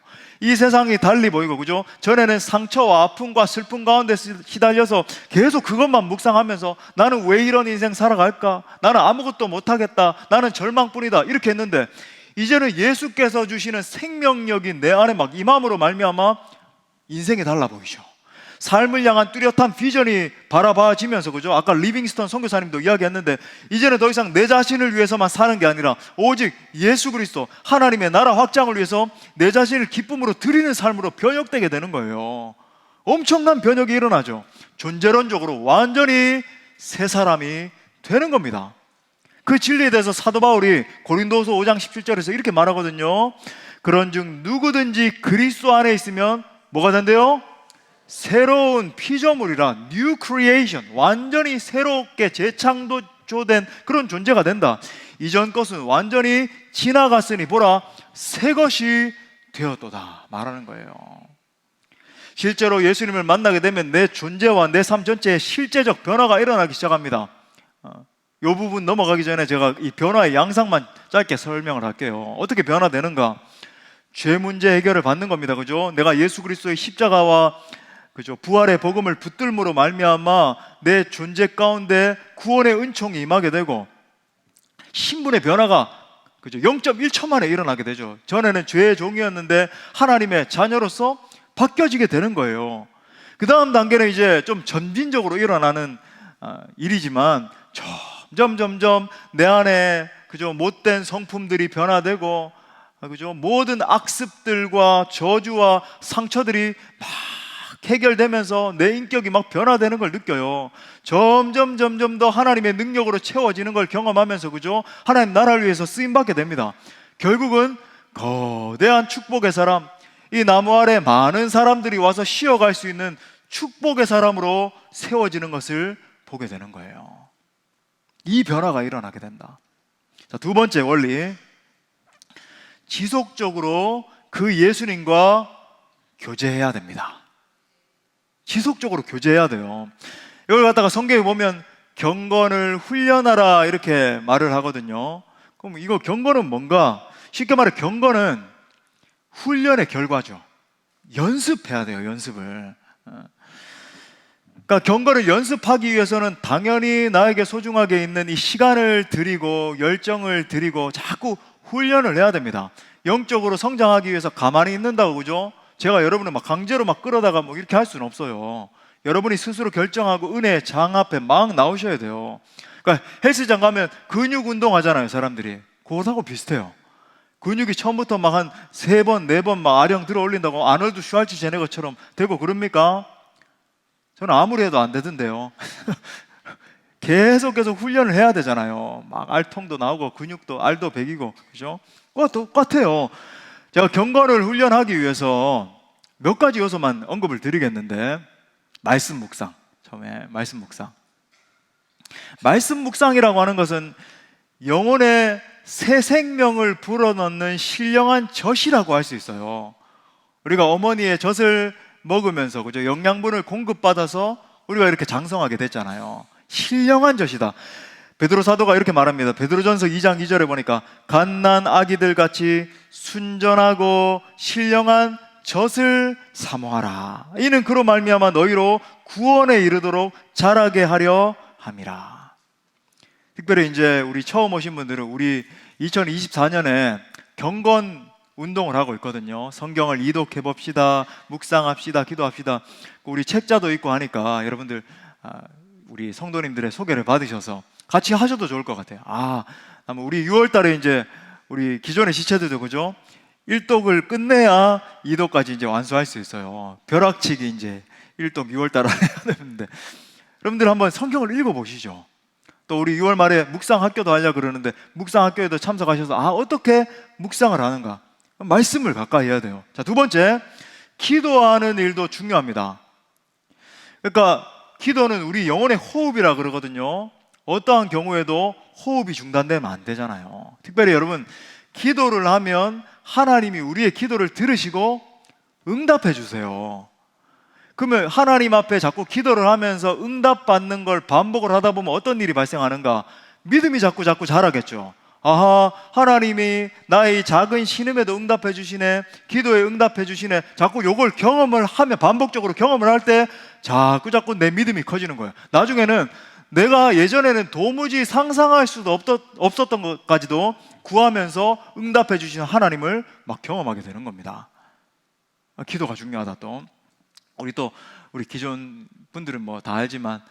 이 세상이 달리 보이고, 그죠? 전에는 상처와 아픔과 슬픔 가운데 시달려서 계속 그것만 묵상하면서 나는 왜 이런 인생 살아갈까? 나는 아무것도 못하겠다. 나는 절망뿐이다. 이렇게 했는데 이제는 예수께서 주시는 생명력이 내 안에 막 임함으로 말미암아 인생이 달라 보이죠. 삶을 향한 뚜렷한 비전이 바라봐지면서, 그죠? 아까 리빙스턴 선교사님도 이야기했는데 이제는 더 이상 내 자신을 위해서만 사는 게 아니라 오직 예수 그리스도 하나님의 나라 확장을 위해서 내 자신을 기쁨으로 드리는 삶으로 변혁되게 되는 거예요. 엄청난 변혁이 일어나죠. 존재론적으로 완전히 새 사람이 되는 겁니다. 그 진리에 대해서 사도 바울이 고린도서 5장 17절에서 이렇게 말하거든요. 그런즉 누구든지 그리스도 안에 있으면 뭐가 된대요? 새로운 피조물이라, new creation, 완전히 새롭게 재창조된 그런 존재가 된다. 이전 것은 완전히 지나갔으니 보라 새 것이 되었도다 말하는 거예요. 실제로 예수님을 만나게 되면 내 존재와 내 삶 전체에 실제적 변화가 일어나기 시작합니다. 이 부분 넘어가기 전에 제가 이 변화의 양상만 짧게 설명을 할게요. 어떻게 변화되는가? 죄 문제 해결을 받는 겁니다. 그죠? 내가 예수 그리스도의 십자가와 그죠? 부활의 복음을 붙들므로 말미암아 내 존재 가운데 구원의 은총이 임하게 되고 신분의 변화가 그죠? 0.1초 만에 일어나게 되죠. 전에는 죄의 종이었는데 하나님의 자녀로서 바뀌어지게 되는 거예요. 그 다음 단계는 이제 좀 점진적으로 일어나는 일이지만 점점 내 안에 그죠? 못된 성품들이 변화되고 그죠? 모든 악습들과 저주와 상처들이 막 해결되면서 내 인격이 막 변화되는 걸 느껴요. 점점 더 하나님의 능력으로 채워지는 걸 경험하면서, 그죠? 하나님 나라를 위해서 쓰임받게 됩니다. 결국은 거대한 축복의 사람, 이 나무 아래 많은 사람들이 와서 쉬어갈 수 있는 축복의 사람으로 세워지는 것을 보게 되는 거예요. 이 변화가 일어나게 된다. 자, 두 번째 원리, 지속적으로 그 예수님과 교제해야 됩니다. 지속적으로 교제해야 돼요. 이걸 갖다가 성경에 보면 경건을 훈련하라 이렇게 말을 하거든요. 그럼 이거 경건은 뭔가? 쉽게 말해 경건은 훈련의 결과죠. 연습해야 돼요, 연습을. 그러니까 경건을 연습하기 위해서는 당연히 나에게 소중하게 있는 이 시간을 들이고 열정을 들이고 자꾸 훈련을 해야 됩니다. 영적으로 성장하기 위해서 가만히 있는다고, 그죠? 제가 여러분을 막 강제로 막 끌어다가 뭐 이렇게 할 수는 없어요. 여러분이 스스로 결정하고 은혜의 장 앞에 막 나오셔야 돼요. 그러니까 헬스장 가면 근육 운동 하잖아요, 사람들이. 그거하고 비슷해요. 근육이 처음부터 막 한 3번, 4번 막 아령 들어 올린다고 아놀드 슈왈츠제네거처럼 되고 그럽니까? 저는 아무리 해도 안 되던데요. 계속 훈련을 해야 되잖아요. 막 알통도 나오고 근육도 알도 배기고, 그죠? 그거 똑같아요. 제가 경건을 훈련하기 위해서 몇 가지 요소만 언급을 드리겠는데, 말씀 묵상. 처음에 말씀 묵상. 말씀 묵상이라고 하는 것은 영혼의 새 생명을 불어넣는 신령한 젖이라고 할 수 있어요. 우리가 어머니의 젖을 먹으면서, 그죠? 영양분을 공급받아서 우리가 이렇게 장성하게 됐잖아요. 신령한 젖이다. 베드로 사도가 이렇게 말합니다. 베드로전서 2장 2절에 보니까 갓난 아기들 같이 순전하고 신령한 젖을 사모하라. 이는 그로 말미암아 너희로 구원에 이르도록 자라게 하려 함이라. 특별히 이제 우리 처음 오신 분들은 우리 2024년에 경건 운동을 하고 있거든요. 성경을 이독해 봅시다, 묵상합시다, 기도합시다. 우리 책자도 있고 하니까 여러분들 우리 성도님들의 소개를 받으셔서 같이 하셔도 좋을 것 같아요. 우리 6월 달에 이제 우리 기존의 지체들도, 그죠? 1독을 끝내야 2독까지 이제 완수할 수 있어요. 벼락치기 이제 1독 6월 달에 해야 되는데, 여러분들 한번 성경을 읽어 보시죠. 또 우리 6월 말에 묵상 학교도 하려고 그러는데 묵상 학교에도 참석하셔서 어떻게 묵상을 하는가? 말씀을 가까이 해야 돼요. 자, 두 번째, 기도하는 일도 중요합니다. 그러니까 기도는 우리 영혼의 호흡이라 그러거든요. 어떠한 경우에도 호흡이 중단되면 안 되잖아요. 특별히 여러분, 기도를 하면 하나님이 우리의 기도를 들으시고 응답해 주세요. 그러면 하나님 앞에 자꾸 기도를 하면서 응답받는 걸 반복을 하다 보면 어떤 일이 발생하는가? 믿음이 자꾸 자라겠죠. 하나님이 나의 작은 신음에도 응답해 주시네, 기도에 응답해 주시네. 자꾸 요걸 경험을 하면, 반복적으로 경험을 할 때 자꾸 내 믿음이 커지는 거예요. 나중에는 내가 예전에는 도무지 상상할 수도 없었던 것까지도 구하면서 응답해 주시는 하나님을 막 경험하게 되는 겁니다. 기도가 중요하다. 또 우리 기존 분들은 뭐 다 알지만,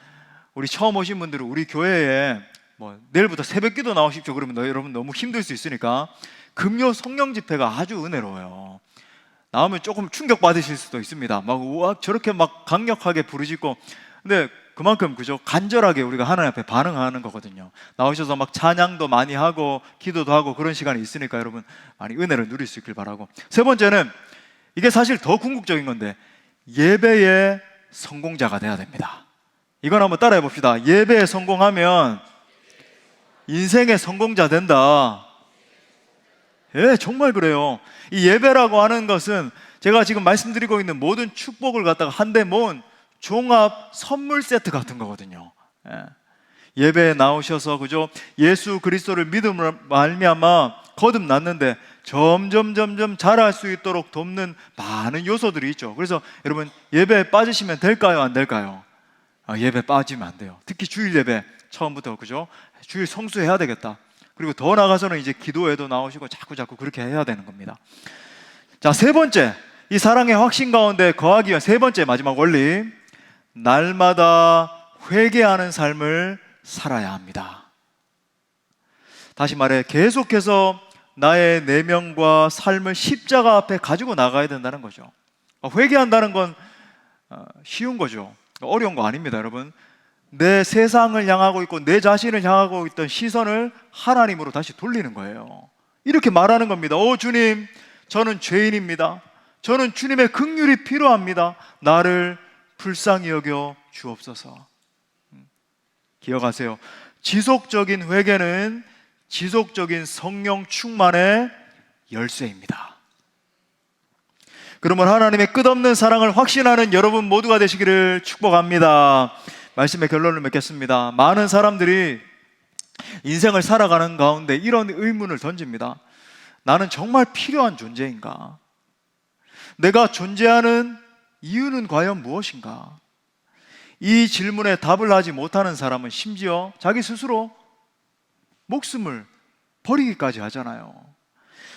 우리 처음 오신 분들은 우리 교회에 내일부터 새벽기도 나오십시오 그러면 여러분 너무 힘들 수 있으니까 금요 성령 집회가 아주 은혜로워요. 나오면 조금 충격 받으실 수도 있습니다. 저렇게 막 강력하게 부르짖고, 근데 그만큼, 그죠? 간절하게 우리가 하나님 앞에 반응하는 거거든요. 나오셔서 막 찬양도 많이 하고 기도도 하고 그런 시간이 있으니까 여러분 많이 은혜를 누릴 수 있길 바라고. 세 번째는, 이게 사실 더 궁극적인 건데, 예배의 성공자가 돼야 됩니다. 이건 한번 따라해 봅시다. 예배에 성공하면 인생의 성공자 된다. 예, 정말 그래요. 이 예배라고 하는 것은 제가 지금 말씀드리고 있는 모든 축복을 갖다가 한데 모은 종합 선물 세트 같은 거거든요. 예배에 나오셔서, 그죠? 예수 그리스도를 믿음으로 말미암아 거듭났는데 점점 자랄 수 있도록 돕는 많은 요소들이 있죠. 그래서 여러분, 예배에 빠지시면 될까요, 안 될까요? 예배 빠지면 안 돼요. 특히 주일 예배 처음부터, 그죠? 주일 성수해야 되겠다. 그리고 더 나아가서는 이제 기도에도 나오시고 자꾸 그렇게 해야 되는 겁니다. 자, 세 번째, 이 사랑의 확신 가운데 거하기 위한 세 번째 마지막 원리, 날마다 회개하는 삶을 살아야 합니다. 다시 말해, 계속해서 나의 내면과 삶을 십자가 앞에 가지고 나가야 된다는 거죠. 회개한다는 건 쉬운 거죠. 어려운 거 아닙니다, 여러분. 내 세상을 향하고 있고 내 자신을 향하고 있던 시선을 하나님으로 다시 돌리는 거예요. 이렇게 말하는 겁니다. 오 주님, 저는 죄인입니다. 저는 주님의 긍휼이 필요합니다. 나를 불쌍히 여겨 주옵소서. 기억하세요. 지속적인 회개는 지속적인 성령 충만의 열쇠입니다. 그러면 하나님의 끝없는 사랑을 확신하는 여러분 모두가 되시기를 축복합니다. 말씀의 결론을 맺겠습니다. 많은 사람들이 인생을 살아가는 가운데 이런 의문을 던집니다. 나는 정말 필요한 존재인가? 내가 존재하는 이유는 과연 무엇인가? 이 질문에 답을 하지 못하는 사람은 심지어 자기 스스로 목숨을 버리기까지 하잖아요.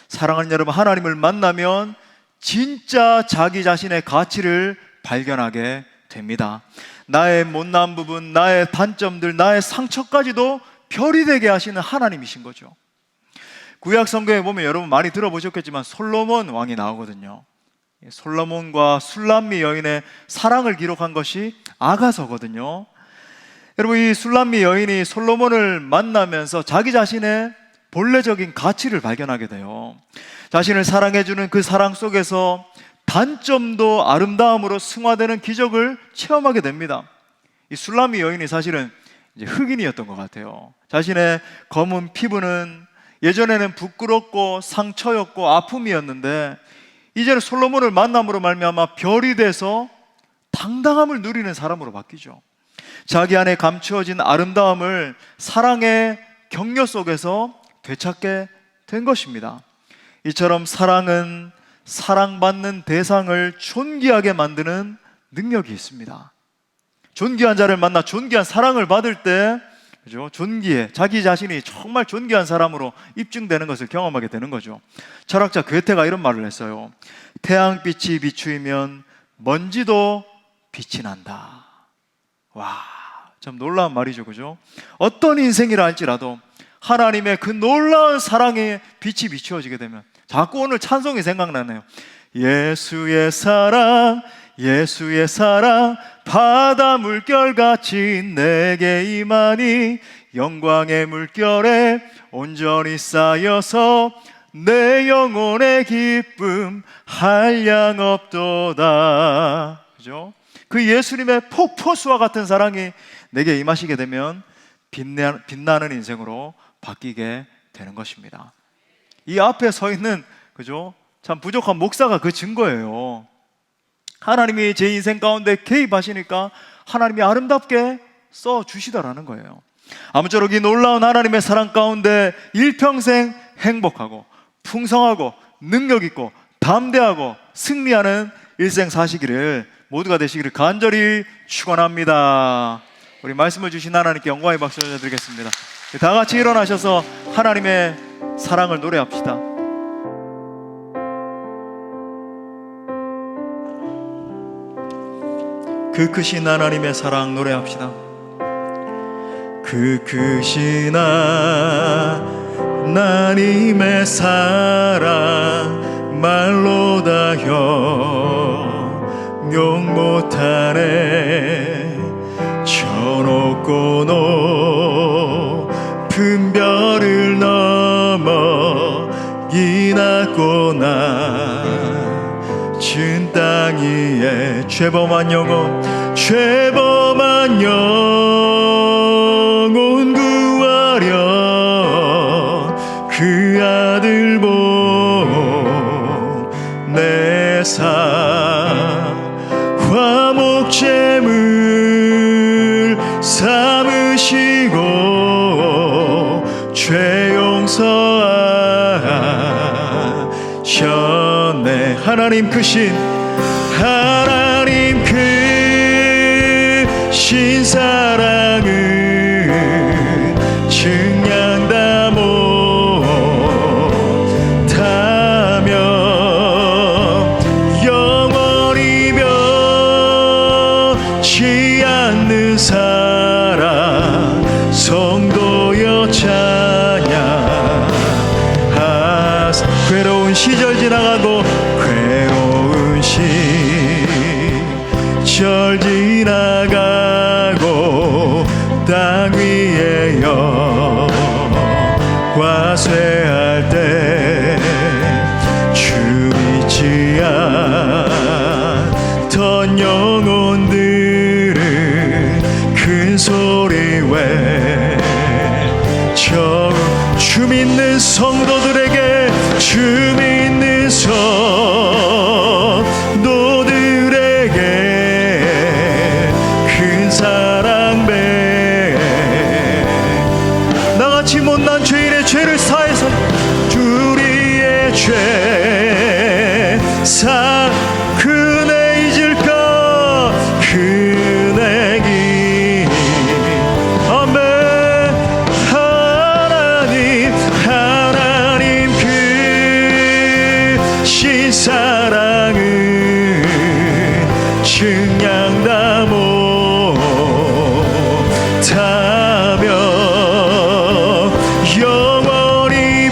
사랑하는 여러분, 하나님을 만나면 진짜 자기 자신의 가치를 발견하게 됩니다. 나의 못난 부분, 나의 단점들, 나의 상처까지도 별이 되게 하시는 하나님이신 거죠. 구약 성경에 보면 여러분 많이 들어보셨겠지만 솔로몬 왕이 나오거든요. 솔로몬과 술람미 여인의 사랑을 기록한 것이 아가서거든요. 여러분, 이 술람미 여인이 솔로몬을 만나면서 자기 자신의 본래적인 가치를 발견하게 돼요. 자신을 사랑해주는 그 사랑 속에서 단점도 아름다움으로 승화되는 기적을 체험하게 됩니다. 이 술람미 여인이 사실은 이제 흑인이었던 것 같아요. 자신의 검은 피부는 예전에는 부끄럽고 상처였고 아픔이었는데 이제는 솔로몬을 만남으로 말미암아 별이 돼서 당당함을 누리는 사람으로 바뀌죠. 자기 안에 감추어진 아름다움을 사랑의 격려 속에서 되찾게 된 것입니다. 이처럼 사랑은 사랑받는 대상을 존귀하게 만드는 능력이 있습니다. 존귀한 자를 만나 존귀한 사랑을 받을 때, 그죠? 자기 자신이 정말 존귀한 사람으로 입증되는 것을 경험하게 되는 거죠. 철학자 괴테가 이런 말을 했어요. 태양빛이 비추이면 먼지도 빛이 난다. 와, 참 놀라운 말이죠, 그죠? 어떤 인생이라 할지라도 하나님의 그 놀라운 사랑에 빛이 비추어지게 되면 자꾸 오늘 찬송이 생각나네요. 예수의 사랑, 예수의 사랑, 바다 물결같이 내게 임하니 영광의 물결에 온전히 쌓여서 내 영혼의 기쁨 한량없도다. 그죠? 그 예수님의 폭포수와 같은 사랑이 내게 임하시게 되면 빛나는 인생으로 바뀌게 되는 것입니다. 이 앞에 서 있는, 그죠? 참 부족한 목사가 그 증거예요. 하나님이 제 인생 가운데 개입하시니까 하나님이 아름답게 써주시더라는 거예요. 아무쪼록 이 놀라운 하나님의 사랑 가운데 일평생 행복하고 풍성하고 능력있고 담대하고 승리하는 일생 사시기를 모두가 되시기를 간절히 축원합니다. 우리 말씀을 주신 하나님께 영광의 박수 드리겠습니다. 다 같이 일어나셔서 하나님의 사랑을 노래합시다. 그 크신 하나님의 사랑 노래합시다. 그 크신 하나님의 사랑 말로 다 형용 못하네. 저 높고 높은 별을 넘어 이 낮고 낮은 땅 위에 죄범한 영혼 구하려 그 아들 보내사 화목제물 삼으시고 죄 용서하셨네. 하나님 크신 사랑은 증량 다 못하며 영원히 변치 않는 사랑 성도여 찬양하사. 괴로운 시절 지나가고 괴로운 시절 철 지나가고 땅 위에 화쇠할 때 주 믿지 않던 영혼들은 큰 소리 외쳐 주 믿는 성도들에게 주 믿는 성도들에게 큰 사랑 배 나같이 못난 죄인의 죄를 사해서 우리의 죄 사 그네 잊을까 그네 기 아멘 하나님 그 신사랑은 증량 다 못하며 영원히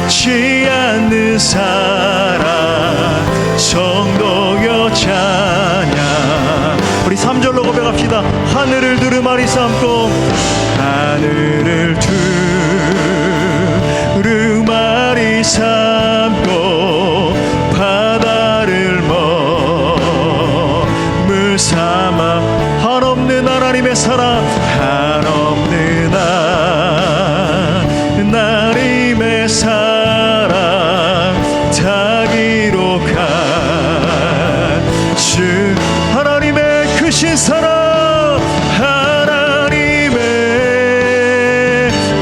변치 않는 사랑 성도여 찬양. 우리 3절로 고백합시다. 하늘을 두루마리 삼고 하늘을 두루마리 삼고 바다를 머물 삼아 한없는 하나님의 사랑 한없는 하나님의 사랑 다 기록한 주 하나님의 크신 사랑 하나님의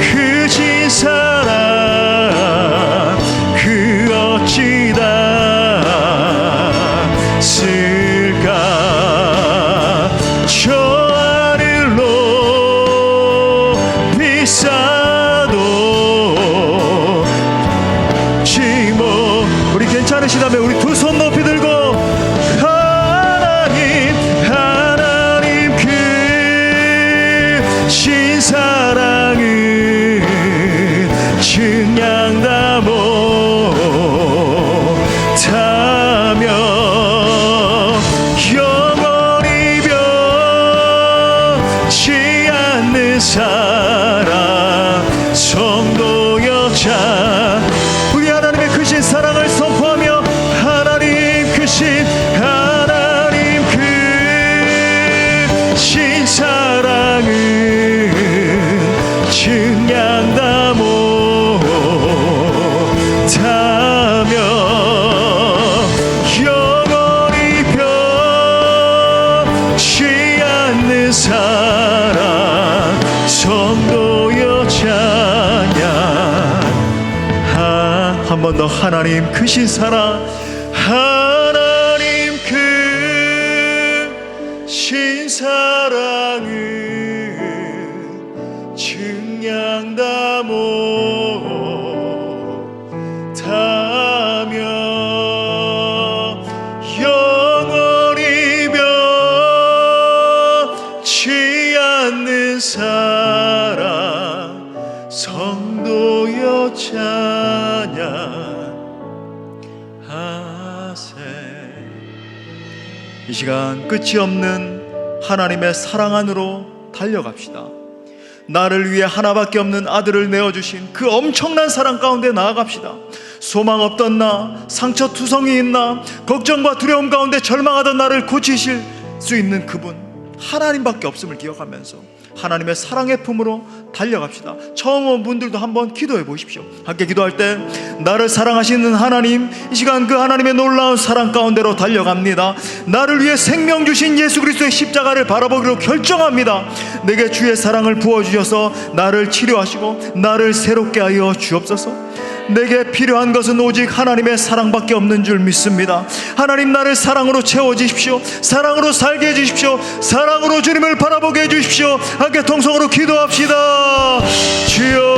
크신 사랑 그 어찌다 쓸까 저 하늘로 비싸도 지모 우리 괜찮으시다면 우리 두 손 높이 들고 하나님 그 신사랑은 증량 다 못하며 영원히 변치 않는 사랑 성도여 찬 우리 하나님의 크신 사랑을 선포하며 하나님 크신 하나님 그 신사랑은 증량 다 못하며 영원히 변치 않는 사랑 성도여 찬양. 한 번 더 하나님 크신 사랑 하나님 그 신사랑은 증량 다 못하며 영원히 변치 않는 사랑 성도여 찬양하세. 이 시간 끝이 없는 하나님의 사랑 안으로 달려갑시다. 나를 위해 하나밖에 없는 아들을 내어주신 그 엄청난 사랑 가운데 나아갑시다. 소망 없던 나, 상처투성이 있나, 걱정과 두려움 가운데 절망하던 나를 고치실 수 있는 그분 하나님밖에 없음을 기억하면서 하나님의 사랑의 품으로 달려갑시다. 처음 온 분들도 한번 기도해 보십시오. 함께 기도할 때 나를 사랑하시는 하나님, 이 시간 그 하나님의 놀라운 사랑 가운데로 달려갑니다. 나를 위해 생명 주신 예수 그리스도의 십자가를 바라보기로 결정합니다. 내게 주의 사랑을 부어주셔서 나를 치료하시고 나를 새롭게 하여 주옵소서. 내게 필요한 것은 오직 하나님의 사랑밖에 없는 줄 믿습니다. 하나님, 나를 사랑으로 채워주십시오. 사랑으로 살게 해주십시오. 사랑으로 주님을 바라보게 해주십시오. 함께 통성으로 기도합시다. 주여